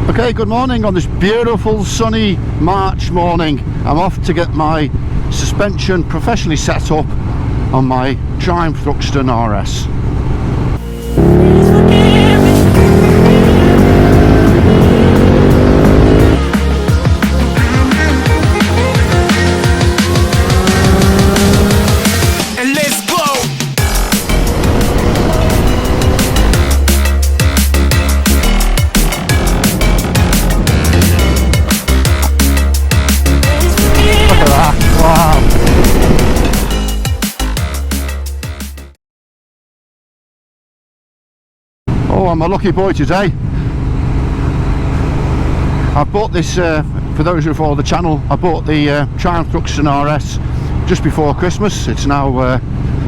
Okay, good morning on this beautiful sunny March morning. I'm off to get my suspension professionally set up on my Triumph Thruxton RS. Oh, I'm a lucky boy today. I bought this, for those who follow the channel, I bought the Triumph Thruxton RS just before Christmas. It's now,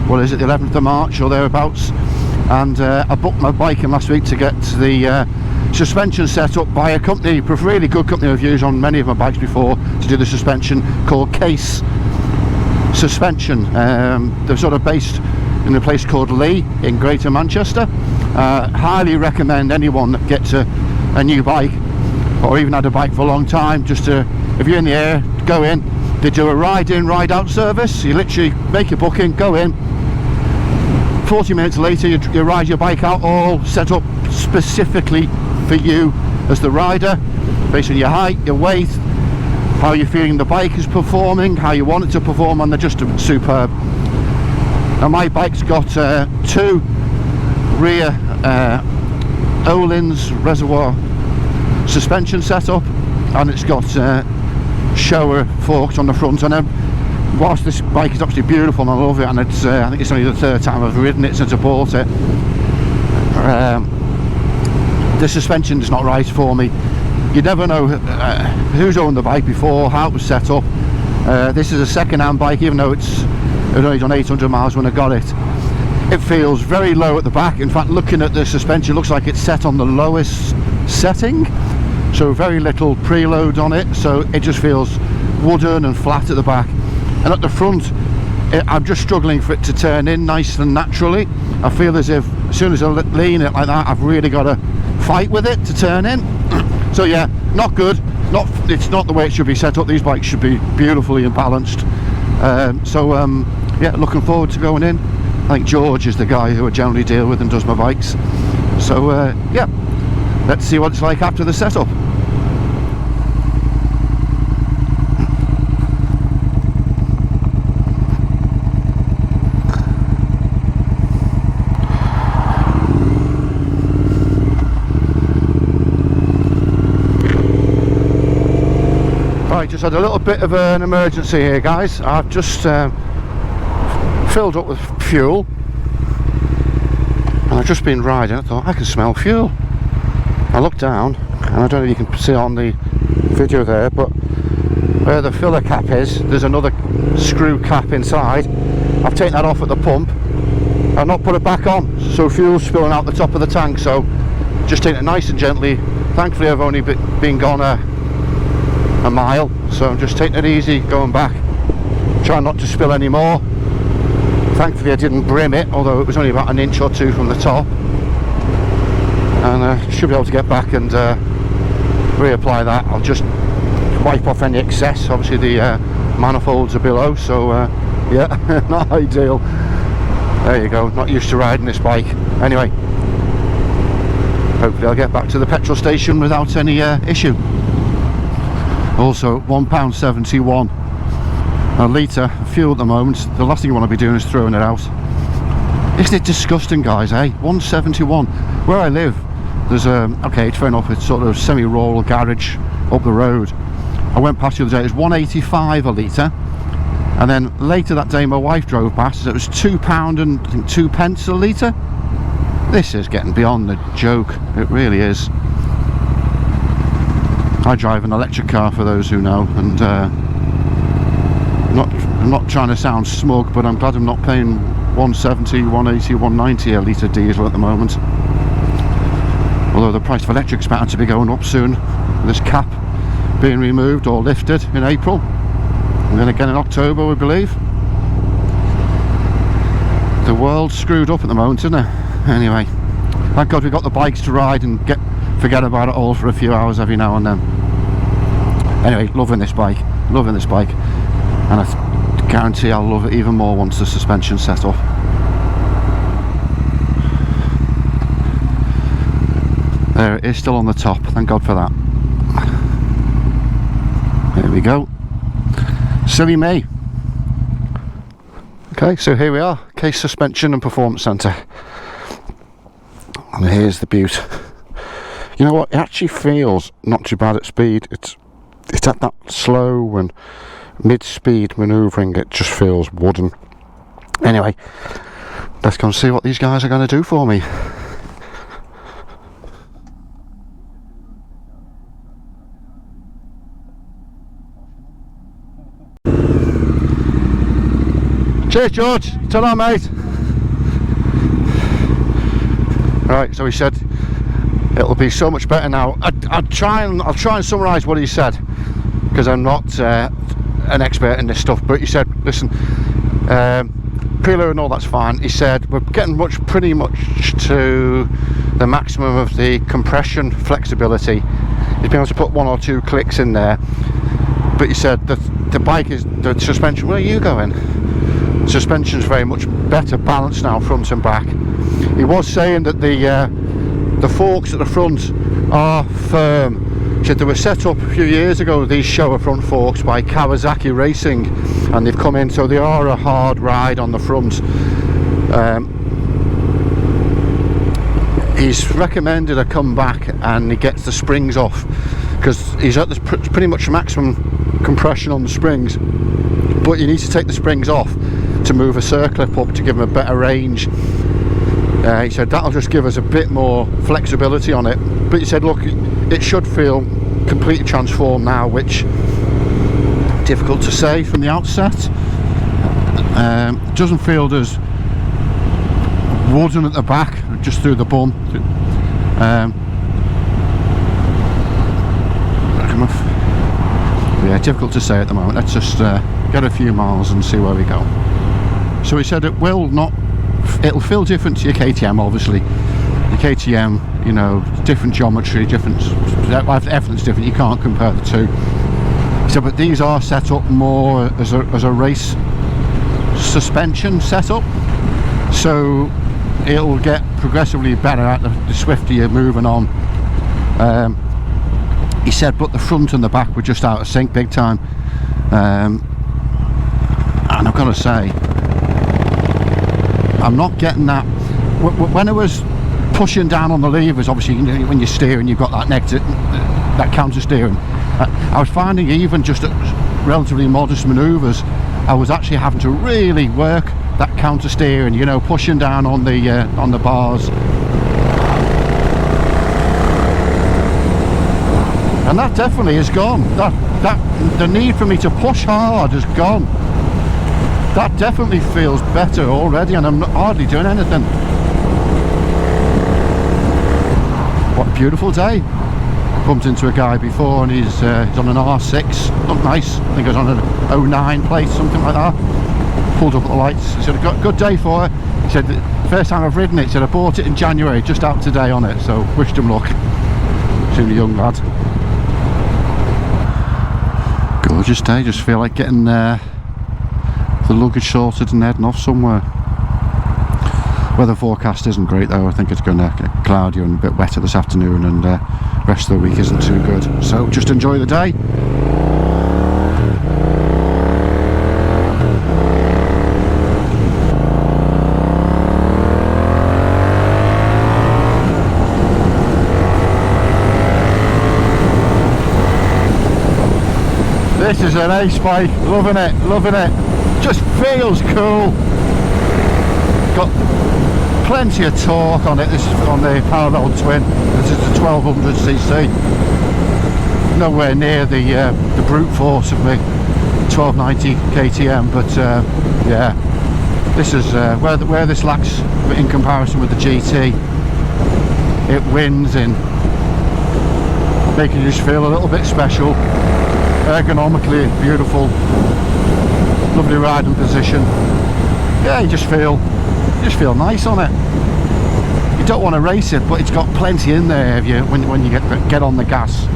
what is it, the 11th of March or thereabouts. And I booked my bike in last week to get the suspension set up by a company, a really good company I've used on many of my bikes before to do the suspension, called Case Suspension. They're sort of based in a place called Lee in Greater Manchester. Highly recommend anyone that gets a new bike or even had a bike for a long time, just to, if you're in the area, go in. They do a ride in, ride out service. You literally make your booking, go in, 40 minutes later you ride your bike out, all set up specifically for you as the rider, based on your height, your weight, how you're feeling the bike is performing, how you want it to perform, and they're just superb. Now my bike's got two rear Öhlins reservoir suspension setup, and it's got shower forks on the front. And then, whilst this bike is absolutely beautiful and I love it, and it's I think it's only the third time I've ridden it since I bought it, the suspension is not right for me. You never know who's owned the bike before, how it was set up. This is a second-hand bike, even though it only done 800 miles when I got it. It feels very low at the back. In fact, looking at the suspension, it looks like it's set on the lowest setting, so very little preload on it, so it just feels wooden and flat at the back. And at the front, I'm just struggling for it to turn in nice and naturally. I feel as if as soon as I lean it like that, I've really got to fight with it to turn in. So yeah, not good. It's not the way it should be set up. These bikes should be beautifully and balanced. Yeah, looking forward to going in. I think George is the guy who I generally deal with and does my bikes. So yeah, let's see what it's like after the setup. Right, just had a little bit of an emergency here, guys. I've just filled up with fuel, and I've just been riding. I thought I can smell fuel. I looked down, and I don't know if you can see on the video there, but where the filler cap is, there's another screw cap inside. I've taken that off at the pump and not put it back on, so fuel's spilling out the top of the tank. So just taking it nice and gently. Thankfully I've only been gone a mile, so I'm just taking it easy going back, trying not to spill any more. Thankfully I didn't brim it, although it was only about an inch or two from the top, and should be able to get back and reapply that. I'll just wipe off any excess. Obviously the manifolds are below, so yeah, not ideal. There you go, not used to riding this bike. Anyway, hopefully I'll get back to the petrol station without any issue. Also £1.71 a litre of fuel at the moment. The last thing you want to be doing is throwing it out. Isn't it disgusting, guys, eh? 171. Where I live, there's okay, it's fair enough, it's sort of semi-rural garage up the road. I went past the other day, it was 185 a litre, and then later that day my wife drove past, it was £2 and I think 2 pence a litre. This is getting beyond the joke, it really is. I drive an electric car, for those who know, and I'm not trying to sound smug, but I'm glad I'm not paying 170, 180, 190 a litre diesel at the moment. Although the price of electric's bound to be going up soon, with this cap being removed or lifted in April, and then again in October, we believe. The world's screwed up at the moment, isn't it? Anyway, thank God we've got the bikes to ride and get forget about it all for a few hours every now and then. Anyway, loving this bike, and I guarantee I'll love it even more once the suspension's set up. There it is, still on the top, thank God for that. There we go. Silly me. Okay, so here we are, Case Suspension and Performance Centre. And here's the beaut. You know what, it actually feels not too bad at speed. It's at that slow and mid-speed manoeuvring, it just feels wooden. Anyway, let's go and see what these guys are going to do for me. Cheers, George. Ta-ra, mate. Right, so he said it'll be so much better now. I'll try and summarise what he said, because I'm not an expert in this stuff. But he said, listen, preload and all that's fine. He said we're getting pretty much to the maximum of the compression flexibility. He's been able to put 1 or 2 clicks in there. But he said that the bike is the suspension. Where are you going? Suspension's very much better balanced now, front and back. He was saying that the forks at the front are firm. He said they were set up a few years ago, these Showa front forks, by Kawasaki Racing, and they've come in, so they are a hard ride on the front. He's recommended I come back and he gets the springs off, because he's at pretty much maximum compression on the springs, but you need to take the springs off to move a circlip up to give him a better range. He said that'll just give us a bit more flexibility on it, but he said look, it should feel completely transformed now, which difficult to say from the outset. It doesn't feel as wooden at the back, just through the bum. Yeah, difficult to say at the moment. Let's just get a few miles and see where we go. So he said it'll feel different to your KTM, obviously. Your KTM, you know, different geometry, everything's different, you can't compare the two. He said, but these are set up more as a race suspension setup, so it'll get progressively better at the swifter you're moving on. He said, but the front and the back were just out of sync big time. And I've got to say, I'm not getting that. When I was pushing down on the levers, obviously, you know, when you're steering, you've got that that counter steering. I was finding even just at relatively modest manoeuvres, I was actually having to really work that counter steering, you know, pushing down on the bars. And that definitely is gone. The need for me to push hard is gone. That definitely feels better already, and I'm hardly doing anything. What a beautiful day. Bumped into a guy before, and he's on an R6. Looked nice. I think it was on an 09 plate, something like that. Pulled up at the lights. He said, good day for it. He said, first time I've ridden it. He said, I bought it in January, just out today on it. So wished him luck. Seemed a young lad. Gorgeous day. Just feel like getting the luggage sorted and heading off somewhere. Weather forecast isn't great though. I think it's going to get cloudy and a bit wetter this afternoon, and rest of the week isn't too good. So just enjoy the day. This is an ace bike, loving it, loving it. Just feels cool. Got plenty of torque on it. This is on the parallel twin. This is the 1200cc. Nowhere near the brute force of the 1290 KTM, but yeah, this is where this lacks in comparison with the GT. It wins in making you just feel a little bit special. Ergonomically beautiful, lovely riding position. Yeah, you just feel nice on it. You you don't want to race it, but it's got plenty in there if you when you get on the gas.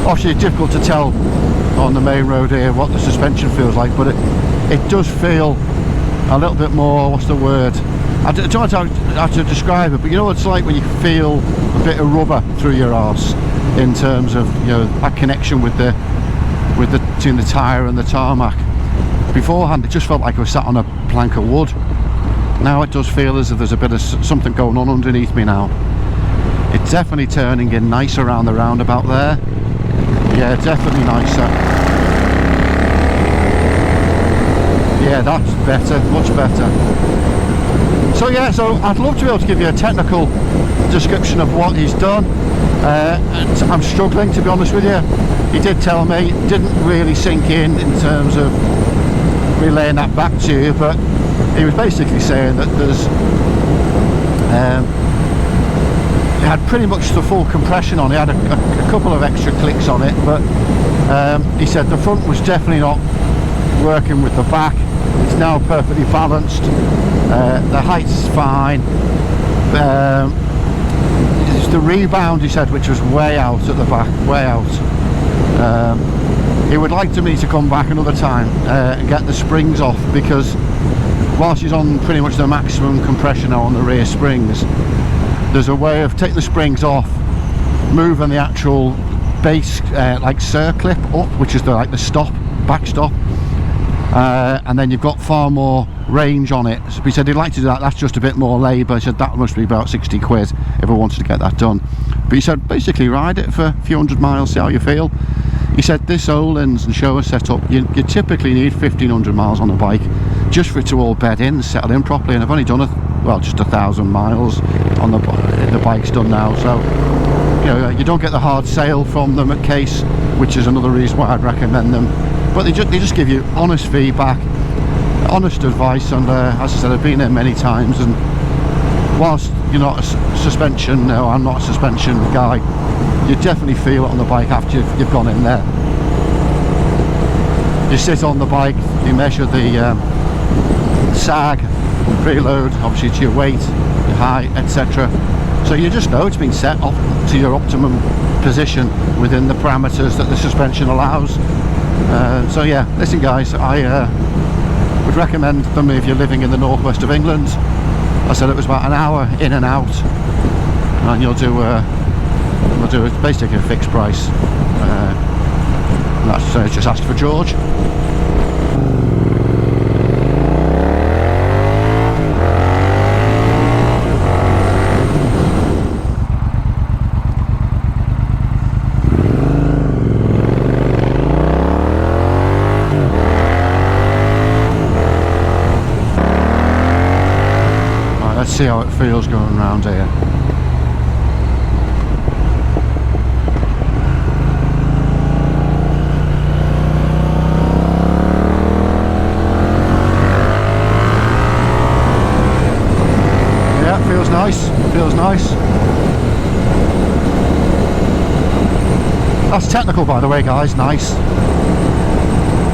Obviously it's difficult to tell on the main road here what the suspension feels like, but it does feel a little bit more, what's the word, I don't know how to describe it, but you know what it's like when you feel a bit of rubber through your arse, in terms of, you know, that connection with the between the tyre and the tarmac. Beforehand it just felt like I was sat on a plank of wood. Now it does feel as if there's a bit of something going on underneath me now. It's definitely turning in nice around the roundabout there. Yeah, definitely nicer. Yeah, that's better, much better. So yeah, so I'd love to be able to give you a technical description of what he's done. I'm struggling, to be honest with you. He did tell me, it didn't really sink in terms of relaying that back to you, but he was basically saying that there's it had pretty much the full compression on it. It had a couple of extra clicks on it, but he said the front was definitely not working with the back. It's now perfectly balanced. The height's fine. It's the rebound, he said, which was way out at the back, way out. He would like me to come back another time and get the springs off, because whilst he's on pretty much the maximum compression now on the rear springs, there's a way of taking the springs off, moving the actual base like circlip up, which is the stop, back stop, and then you've got far more range on it. So he said he'd like to do that. That's just a bit more labour. He said that must be about 60 quid if I wanted to get that done. But he said basically ride it for a few hundred miles, see how you feel. He said this Öhlins and shower setup, you typically need 1500 miles on a bike just for it to all bed in and settle in properly, and I've only done just 1,000 miles on the bike's done now. So you know, you don't get the hard sale from them at Case, which is another reason why I'd recommend them. But they just give you honest feedback, honest advice, and as I said, I've been there many times, and whilst you're not a suspension, no, I'm not a suspension guy, you definitely feel it on the bike after you've gone in there. You sit on the bike, you measure the sag, preload, obviously to your weight, your height, etc. So you just know it's been set up to your optimum position within the parameters that the suspension allows. So yeah, listen guys, I would recommend them if you're living in the northwest of England. I said it was about an hour in and out, and you'll do basically a fixed price. And that's just asked for George. Let's see how it feels going around here. Yeah, it feels nice. It feels nice. That's technical, by the way, guys. Nice.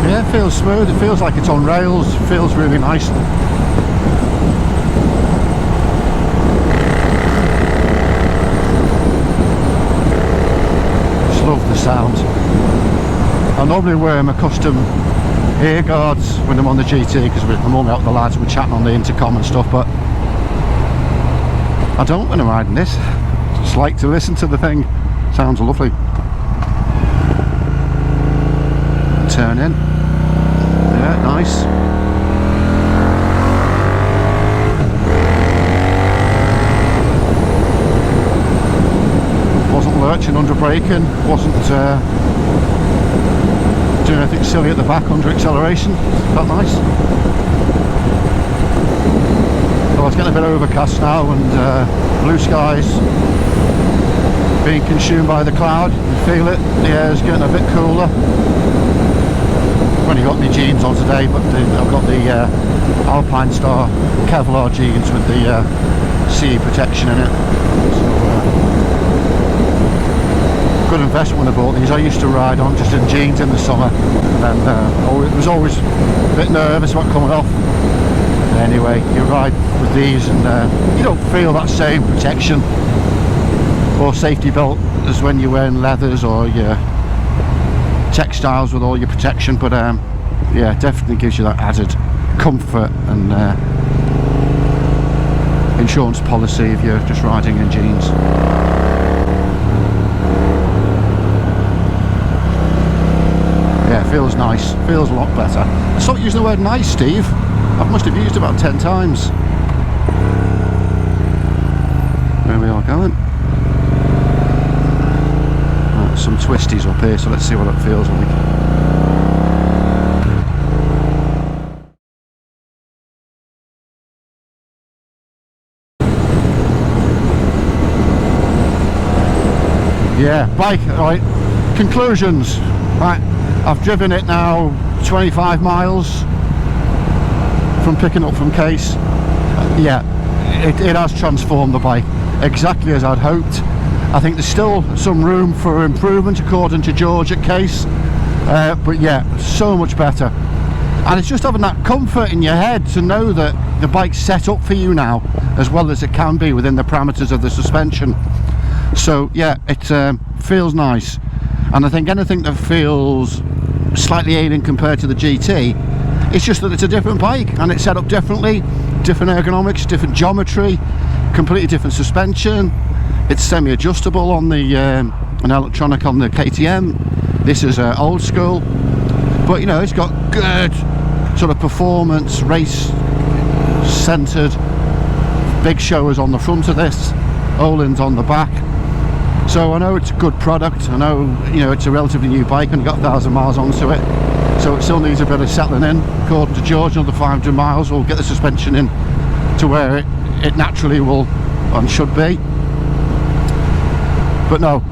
Yeah, it feels smooth. It feels like it's on rails. It feels really nice. Love the sound. I normally wear my custom ear guards when I'm on the GT, because I'm normally out with the lads, we're chatting on the intercom and stuff, but I don't when I'm riding this. Just like to listen to the thing. Sounds lovely. Turn in. Yeah, nice. Lurching under braking, wasn't doing anything silly at the back under acceleration. Felt nice. Well, it's getting a bit overcast now, and blue skies being consumed by the cloud. You feel it. The air's getting a bit cooler. I've only got my jeans on today, but I've got the Alpine Star Kevlar jeans with the CE protection in it. So, good investment when I bought these. I used to ride on just in jeans in the summer, and then I was always a bit nervous about coming off. anyway, you ride with these and you don't feel that same protection or safety belt as when you're wearing leathers or your textiles with all your protection, but yeah, definitely gives you that added comfort and insurance policy if you're just riding in jeans. Yeah, feels nice, feels a lot better. Stop using the word nice, Steve. I must have used it about 10 times. Where we are going. Right, some twisties up here, so let's see what it feels like. Yeah, bike, right, conclusions. Right, I've driven it now 25 miles from picking up from Case. Yeah, it has transformed the bike exactly as I'd hoped. I think there's still some room for improvement according to George at Case, but yeah, so much better. And it's just having that comfort in your head to know that the bike's set up for you now as well as it can be within the parameters of the suspension. So yeah, it feels nice, and I think anything that feels slightly alien compared to the GT, it's just that it's a different bike and it's set up differently, different ergonomics, different geometry, completely different suspension. It's semi-adjustable on the an electronic on the KTM. This is old school, but you know, it's got good sort of performance, race centered big showers on the front of this, Olin's on the back. So I know it's a good product. I know, you know, it's a relatively new bike and got 1,000 miles onto it, so it still needs a bit of settling in. According to George, another 500 miles will get the suspension in to where it naturally will and should be. But no,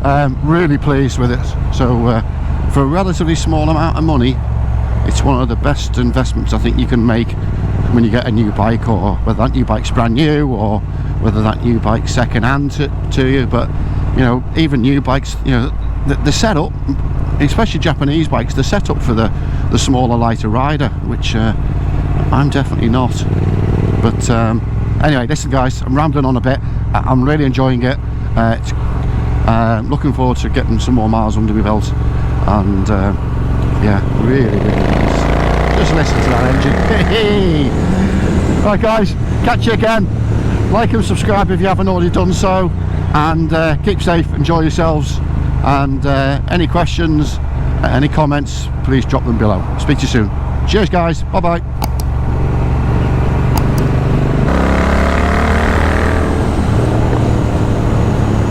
really pleased with it. So for a relatively small amount of money, it's one of the best investments I think you can make when you get a new bike, or whether that new bike's brand new or whether that new bike's second hand to you. But you know, even new bikes, you know, the setup, especially Japanese bikes, they're set up for the smaller, lighter rider, which I'm definitely not. But anyway, listen guys, I'm rambling on a bit. I'm really enjoying it. Looking forward to getting some more miles under my belt, and yeah, really nice. Just listen to that engine. Right guys, catch you again. Like and subscribe if you haven't already done so, and keep safe, enjoy yourselves, and any questions, any comments, please drop them below. Speak to you soon. Cheers guys, bye bye.